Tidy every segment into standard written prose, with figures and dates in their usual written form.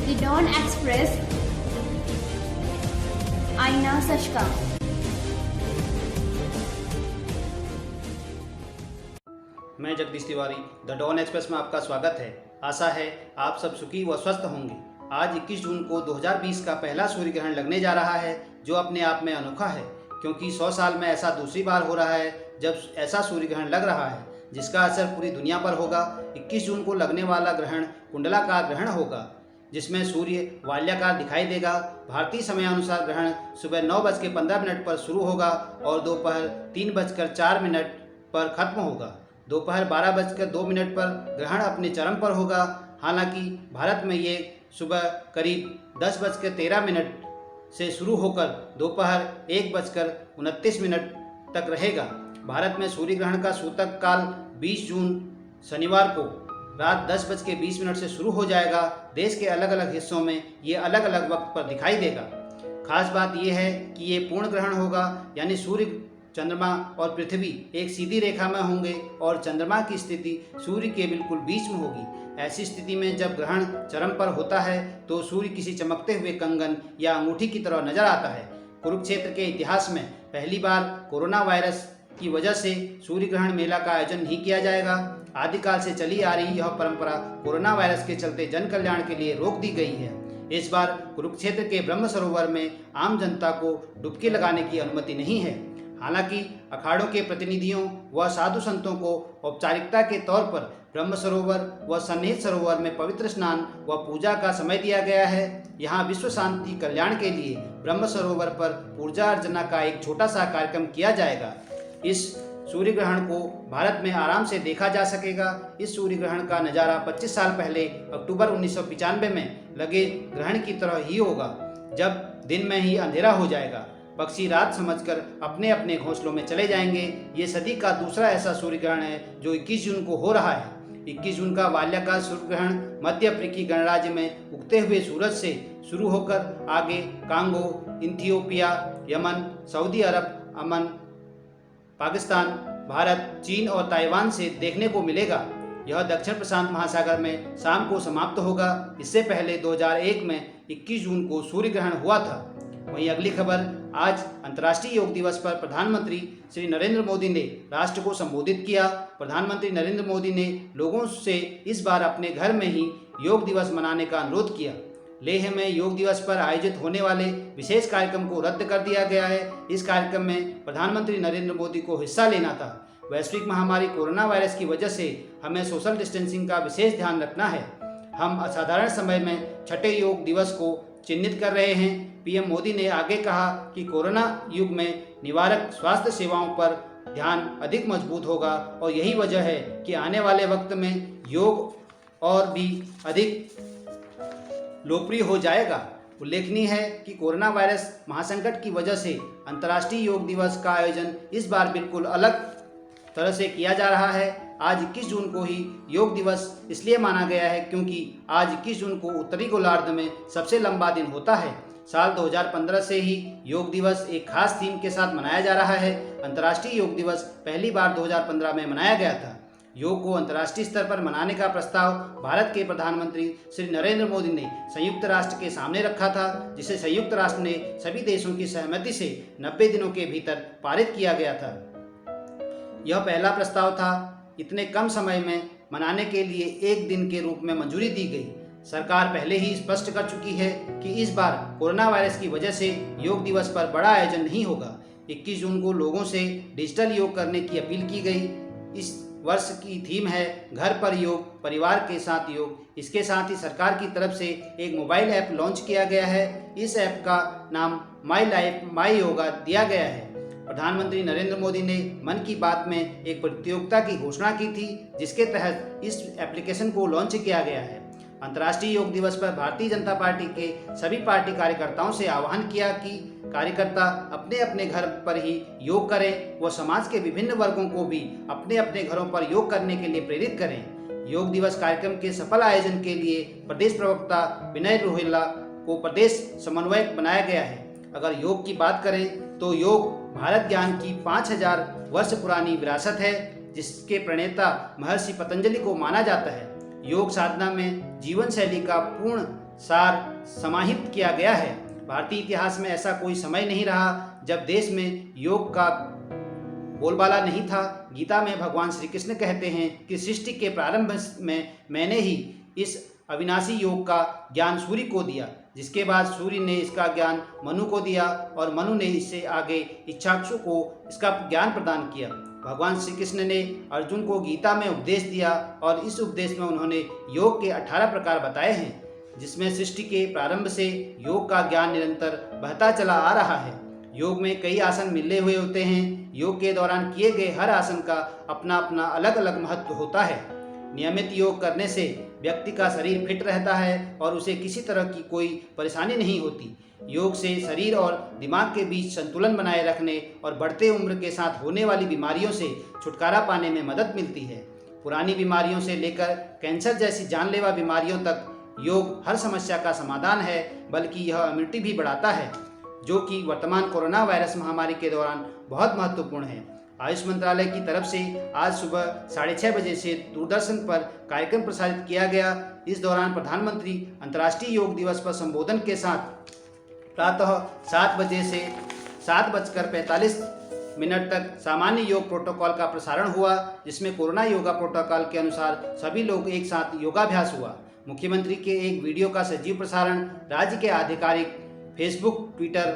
The Dawn Express, आईना सच का। मैं Jagdish Tiwari the Dawn express में आपका स्वागत है। आशा है आप सब सुखी व स्वस्थ होंगे। आज 21 जून को 2020 का पहला सूर्य ग्रहण लगने जा रहा है, जो अपने आप में अनोखा है, क्योंकि 100 साल में ऐसा दूसरी बार हो रहा है जब ऐसा सूर्य ग्रहण लग रहा है जिसका असर पूरी दुनिया पर होगा। 21 जून को लगने वाला ग्रहण कुंडलाकार ग्रहण होगा, जिसमें सूर्य वाल्याकार दिखाई देगा। भारतीय समयानुसार ग्रहण सुबह 9:15 पर शुरू होगा और दोपहर 3:04 पर खत्म होगा। दोपहर 12:02 पर ग्रहण अपने चरम पर होगा। हालांकि भारत में ये सुबह करीब 10:13 से शुरू होकर दोपहर 1:29 तक रहेगा। भारत में सूर्य ग्रहण का सूतक काल 20 जून शनिवार को रात 10:20 से शुरू हो जाएगा। देश के अलग अलग हिस्सों में ये अलग अलग वक्त पर दिखाई देगा। खास बात यह है कि ये पूर्ण ग्रहण होगा, यानी सूर्य, चंद्रमा और पृथ्वी एक सीधी रेखा में होंगे और चंद्रमा की स्थिति सूर्य के बिल्कुल बीच में होगी। ऐसी स्थिति में जब ग्रहण चरम पर होता है तो सूर्य किसी चमकते हुए कंगन या अंगूठी की तरह नजर आता है। कुरुक्षेत्र के इतिहास में पहली बार कोरोना वायरस की वजह से सूर्य ग्रहण मेला का आयोजन नहीं किया जाएगा। आदिकाल से चली आ रही यह परंपरा कोरोना वायरस के चलते जन कल्याण के लिए रोक दी गई है। इस बार कुरुक्षेत्र के ब्रह्म सरोवर में आम जनता को डुबकी लगाने की अनुमति नहीं है। हालांकि अखाड़ों के प्रतिनिधियों व साधु संतों को औपचारिकता के तौर पर ब्रह्म सरोवर व सन्निहित सरोवर में पवित्र स्नान व पूजा का समय दिया गया है। यहाँ विश्व शांति कल्याण के लिए ब्रह्म सरोवर पर पूजा अर्चना का एक छोटा सा कार्यक्रम किया जाएगा। इस सूर्य ग्रहण को भारत में आराम से देखा जा सकेगा। इस सूर्य ग्रहण का नज़ारा 25 साल पहले अक्टूबर 1995 में लगे ग्रहण की तरह ही होगा, जब दिन में ही अंधेरा हो जाएगा। पक्षी रात समझकर अपने अपने घोंसलों में चले जाएंगे। ये सदी का दूसरा ऐसा सूर्य ग्रहण है जो 21 जून को हो रहा है। 21 जून का वाल्याकार सूर्य ग्रहण मध्य अफ्रीकी गणराज्य में उगते हुए सूरज से शुरू होकर आगे कांगो, इथियोपिया, यमन, सऊदी अरब, अमन, पाकिस्तान, भारत, चीन और ताइवान से देखने को मिलेगा। यह दक्षिण प्रशांत महासागर में शाम को समाप्त होगा। इससे पहले 2001 में 21 जून को सूर्य ग्रहण हुआ था। वहीं अगली खबर, आज अंतर्राष्ट्रीय योग दिवस पर प्रधानमंत्री श्री नरेंद्र मोदी ने राष्ट्र को संबोधित किया। प्रधानमंत्री नरेंद्र मोदी ने लोगों से इस बार अपने घर में ही योग दिवस मनाने का अनुरोध किया। लेह में योग दिवस पर आयोजित होने वाले विशेष कार्यक्रम को रद्द कर दिया गया है। इस कार्यक्रम में प्रधानमंत्री नरेंद्र मोदी को हिस्सा लेना था। वैश्विक महामारी कोरोना वायरस की वजह से हमें सोशल डिस्टेंसिंग का विशेष ध्यान रखना है। हम असाधारण समय में छठे योग दिवस को चिन्हित कर रहे हैं। पीएम मोदी ने आगे कहा कि कोरोना युग में निवारक स्वास्थ्य सेवाओं पर ध्यान अधिक मजबूत होगा और यही वजह है कि आने वाले वक्त में योग और भी अधिक लोकप्रिय हो जाएगा। उल्लेखनीय है कि कोरोना वायरस महासंकट की वजह से अंतर्राष्ट्रीय योग दिवस का आयोजन इस बार बिल्कुल अलग तरह से किया जा रहा है। आज 21 जून को ही योग दिवस इसलिए माना गया है क्योंकि आज 21 जून को उत्तरी गोलार्ध में सबसे लंबा दिन होता है। साल 2015 से ही योग दिवस एक खास थीम के साथ मनाया जा रहा है। अंतर्राष्ट्रीय योग दिवस पहली बार 2015 में मनाया गया था। योग को अंतर्राष्ट्रीय स्तर पर मनाने का प्रस्ताव भारत के प्रधानमंत्री श्री नरेंद्र मोदी ने संयुक्त राष्ट्र के सामने रखा था, जिसे संयुक्त राष्ट्र ने सभी देशों की सहमति से 90 दिनों के भीतर पारित किया गया था। यह पहला प्रस्ताव था। इतने कम समय में मनाने के लिए एक दिन के रूप में मंजूरी दी गई। सरकार पहले ही स्पष्ट कर चुकी है कि इस बार कोरोना वायरस की वजह से योग दिवस पर बड़ा आयोजन नहीं होगा। 21 जून को लोगों से डिजिटल योग करने की अपील की गई। इस वर्ष की थीम है घर पर योग, परिवार के साथ योग। इसके साथ ही सरकार की तरफ से एक मोबाइल ऐप लॉन्च किया गया है। इस ऐप का नाम माई लाइफ माई योगा दिया गया है। प्रधानमंत्री नरेंद्र मोदी ने मन की बात में एक प्रतियोगिता की घोषणा की थी, जिसके तहत इस एप्लीकेशन को लॉन्च किया गया है। अंतर्राष्ट्रीय योग दिवस पर भारतीय जनता पार्टी के सभी पार्टी कार्यकर्ताओं से आह्वान किया कि कार्यकर्ता अपने अपने घर पर ही योग करें व समाज के विभिन्न वर्गों को भी अपने अपने घरों पर योग करने के लिए प्रेरित करें। योग दिवस कार्यक्रम के सफल आयोजन के लिए प्रदेश प्रवक्ता विनय रोहिल्ला को प्रदेश समन्वयक बनाया गया है। अगर योग की बात करें तो योग भारत ज्ञान की 5000 वर्ष पुरानी विरासत है, जिसके प्रणेता महर्षि पतंजलि को माना जाता है। योग साधना में जीवन शैली का पूर्ण सार समाहित किया गया है। भारतीय इतिहास में ऐसा कोई समय नहीं रहा जब देश में योग का बोलबाला नहीं था। गीता में भगवान श्री कृष्ण कहते हैं कि सृष्टि के प्रारंभ में मैंने ही इस अविनाशी योग का ज्ञान सूर्य को दिया, जिसके बाद सूर्य ने इसका ज्ञान मनु को दिया और मनु ने इससे आगे इच्छाक्षु को इसका ज्ञान प्रदान किया। भगवान श्री कृष्ण ने अर्जुन को गीता में उपदेश दिया और इस उपदेश में उन्होंने योग के 18 प्रकार बताए हैं, जिसमें सृष्टि के प्रारंभ से योग का ज्ञान निरंतर बहता चला आ रहा है। योग में कई आसन मिले हुए होते हैं। योग के दौरान किए गए हर आसन का अपना अपना अलग अलग महत्व होता है। नियमित योग करने से व्यक्ति का शरीर फिट रहता है और उसे किसी तरह की कोई परेशानी नहीं होती। योग से शरीर और दिमाग के बीच संतुलन बनाए रखने और बढ़ते उम्र के साथ होने वाली बीमारियों से छुटकारा पाने में मदद मिलती है। पुरानी बीमारियों से लेकर कैंसर जैसी जानलेवा बीमारियों तक योग हर समस्या का समाधान है, बल्कि यह इम्यूनिटी भी बढ़ाता है, जो कि वर्तमान कोरोना वायरस महामारी के दौरान बहुत महत्वपूर्ण है। आयुष मंत्रालय की तरफ से आज सुबह 6:30 बजे से दूरदर्शन पर कार्यक्रम प्रसारित किया गया। इस दौरान प्रधानमंत्री अंतर्राष्ट्रीय योग दिवस पर संबोधन के साथ प्रातः 7 बजे से 7:45 तक सामान्य योग प्रोटोकॉल का प्रसारण हुआ, जिसमें कोरोना योगा प्रोटोकॉल के अनुसार सभी लोग एक साथ योगाभ्यास हुआ। मुख्यमंत्री के एक वीडियो का सजीव प्रसारण राज्य के आधिकारिक फेसबुक, ट्विटर,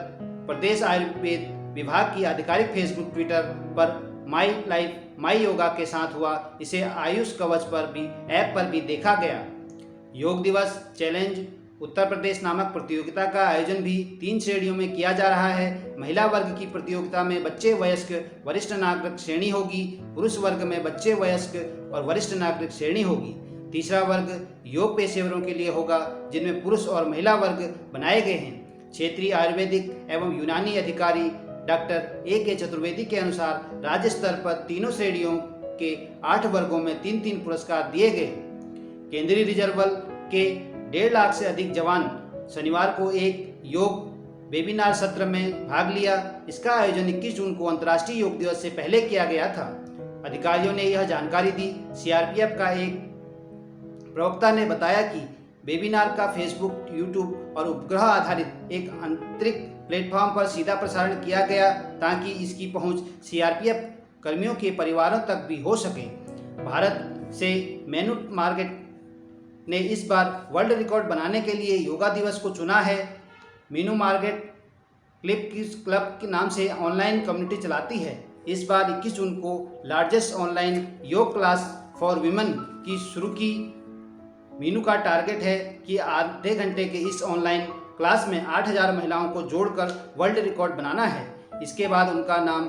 प्रदेश आयुर्वेद विभाग की आधिकारिक फेसबुक, ट्विटर पर माई लाइफ माई योगा के साथ हुआ। इसे आयुष कवच पर भी ऐप पर भी देखा गया। योग दिवस चैलेंज उत्तर प्रदेश नामक प्रतियोगिता का आयोजन भी 3 श्रेणियों में किया जा रहा है। महिला वर्ग की प्रतियोगिता में बच्चे, वयस्क, वरिष्ठ नागरिक श्रेणी होगी। पुरुष वर्ग में बच्चे, वयस्क और वरिष्ठ नागरिक श्रेणी होगी। तीसरा वर्ग योग पेशेवरों के लिए होगा, जिनमें पुरुष और महिला वर्ग बनाए गए हैं। क्षेत्रीय आयुर्वेदिक एवं यूनानी अधिकारी डॉक्टर A.K. चतुर्वेदी के अनुसार राज्य स्तर पर तीनों श्रेणियों के 8 वर्गों में 3-3 पुरस्कार दिए गए। केंद्रीय रिजर्व बल के 1.5 लाख से अधिक जवान शनिवार को एक योग वेबिनार सत्र में भाग लिया। इसका आयोजन 21 जून को अंतर्राष्ट्रीय योग दिवस से पहले किया गया था। अधिकारियों ने यह जानकारी दी। CRPF का एक प्रवक्ता ने बताया कि वेबिनार का फेसबुक, यूट्यूब और उपग्रह आधारित एक आंतरिक प्लेटफॉर्म पर सीधा प्रसारण किया गया, ताकि इसकी पहुंच CRPF कर्मियों के परिवारों तक भी हो सके। भारत से मेनू मार्केट ने इस बार वर्ल्ड रिकॉर्ड बनाने के लिए योगा दिवस को चुना है। मीनू मार्केट क्लब के नाम से ऑनलाइन कम्युनिटी चलाती है। इस बार 21 जून को लार्जेस्ट ऑनलाइन योग क्लास फॉर वीमेन की शुरू की। मीनू का टारगेट है कि आधे घंटे के इस ऑनलाइन क्लास में 8000 महिलाओं को जोड़कर वर्ल्ड रिकॉर्ड बनाना है। इसके बाद उनका नाम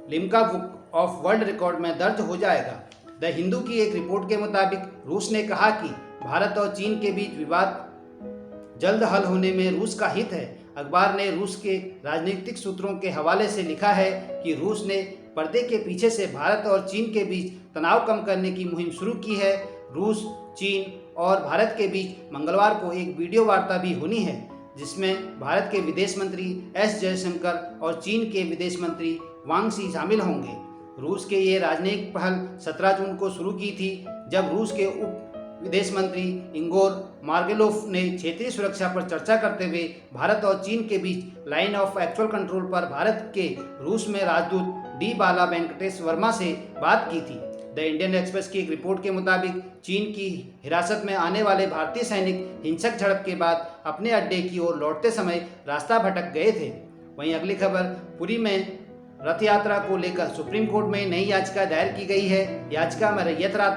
Limca book of world record में दर्ज हो जाएगा। द हिंदू की एक रिपोर्ट के मुताबिक रूस ने कहा कि भारत और चीन के बीच विवाद जल्द हल होने में रूस का हित है। अखबार ने रूस के राजनीतिक सूत्रों के हवाले से लिखा है कि रूस ने पर्दे के पीछे से भारत और चीन के बीच तनाव कम करने की मुहिम शुरू की है। रूस, चीन और भारत के बीच मंगलवार को एक वीडियो वार्ता भी होनी है, जिसमें भारत के विदेश मंत्री S जयशंकर और चीन के विदेश मंत्री वांग शी शामिल होंगे। रूस के ये राजनयिक पहल 17 जून को शुरू की थी, जब रूस के उप विदेश मंत्री इगोर मार्गेलोफ ने क्षेत्रीय सुरक्षा पर चर्चा करते हुए भारत और चीन के बीच लाइन ऑफ एक्चुअल कंट्रोल पर भारत के रूस में राजदूत डी बाला वेंकटेश वर्मा से बात की थी। द इंडियन एक्सप्रेस की एक रिपोर्ट के मुताबिक चीन की हिरासत में आने वाले भारतीय सैनिक हिंसक झड़प के बाद अपने अड्डे की ओर लौटते समय रास्ता भटक गए थे। वहीं अगली खबर, पुरी में रथ यात्रा को लेकर सुप्रीम कोर्ट में नई याचिका दायर की गई है। याचिका में रथ यात्रा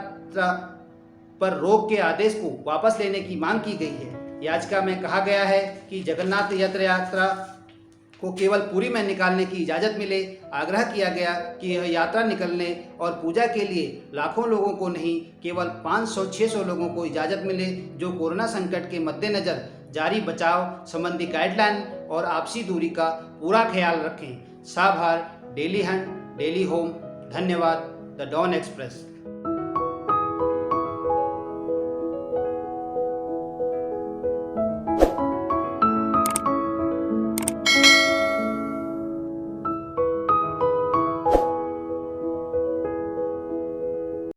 पर रोक के आदेश को वापस लेने की मांग की गई है। याचिका में कहा गया है कि जगन्नाथ रथ यात्रा को केवल पुरी में निकालने की इजाज़त मिले। आग्रह किया गया कि यह यात्रा निकलने और पूजा के लिए लाखों लोगों को नहीं, केवल 500-600 लोगों को इजाज़त मिले, जो कोरोना संकट के मद्देनज़र जारी बचाव संबंधी गाइडलाइन और आपसी दूरी का पूरा ख्याल रखें। साभार, डेली हंट, डेली होम। धन्यवाद। The Dawn express.